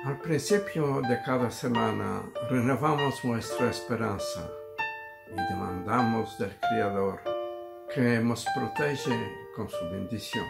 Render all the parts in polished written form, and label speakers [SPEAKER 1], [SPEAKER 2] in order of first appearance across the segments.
[SPEAKER 1] Al principio de cada semana renovamos nuestra esperanza y demandamos del Creador que nos protege con su bendición.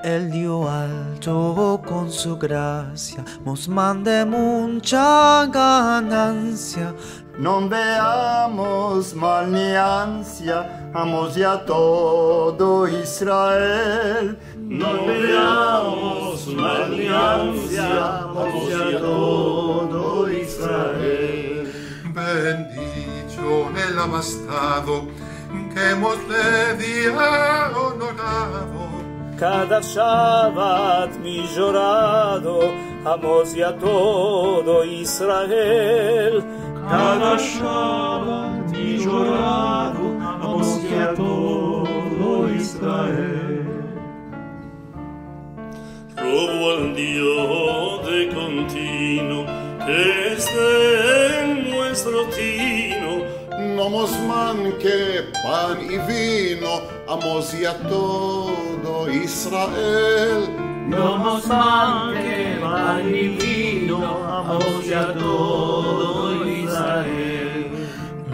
[SPEAKER 2] El dio alto con su gracia, nos mande mucha ganancia.
[SPEAKER 3] Non veamos mal ni ansia, amos ya todo Israel.
[SPEAKER 4] Non veamos mal ni ansia, amos ya todo Israel.
[SPEAKER 5] Bendicho el abastado, que hemos de día honorado.
[SPEAKER 6] Cada Shabbat mi llorado, amos ya todo Israel.
[SPEAKER 4] Cada Shabbat mi llorado, amos ya todo Israel. Robo al Dios de continuo, que esté en nuestro tino.
[SPEAKER 5] No mos manque pan y vino, amos ya todo Israel.
[SPEAKER 4] No nos manque pan y vino, amos ya todo Israel.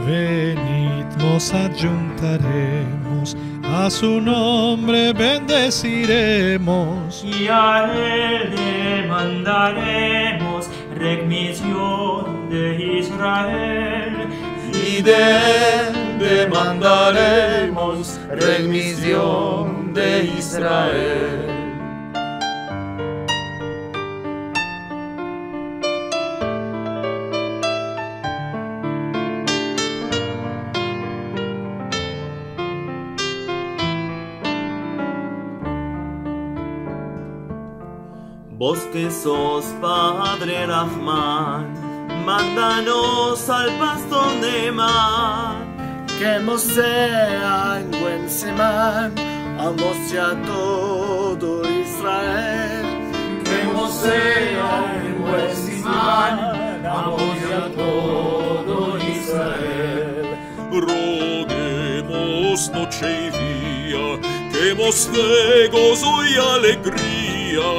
[SPEAKER 7] Venid, nos ayuntaremos, a su nombre bendeciremos.
[SPEAKER 8] Y a él demandaremos remisión de Israel.
[SPEAKER 2] Y de él demandaremos remisión de Israel.
[SPEAKER 6] Vos que sos Padre Rahman, mándanos al pasto de mar.
[SPEAKER 3] Que no sea en buen semán, amos ya todo Israel.
[SPEAKER 4] Que no sea en buen semán, amos ya todo Israel.
[SPEAKER 9] Roguemos noche y día, que hemos de gozo y alegría.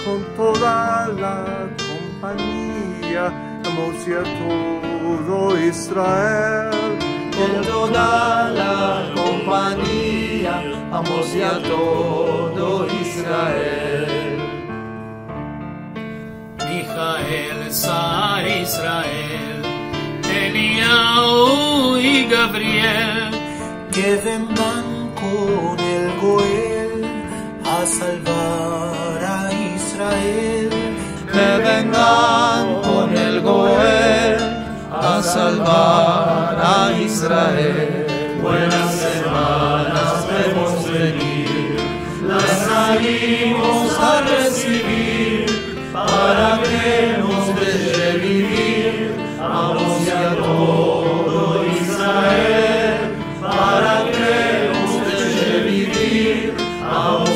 [SPEAKER 3] Con toda la compañía, amos ya todo Israel.
[SPEAKER 2] Con toda la compañía, amos ya todo Israel.
[SPEAKER 8] Mijael, Sar Israel, Eliyahu y Gabriel,
[SPEAKER 2] que vengan con el Goel a salvar a Israel. Que vengan con el Goel a salvar a Israel.
[SPEAKER 4] Buenas semanas vemos venir, las salimos a recibir, para que nos deje vivir, amos ya todo Israel, para que nos deje vivir, amos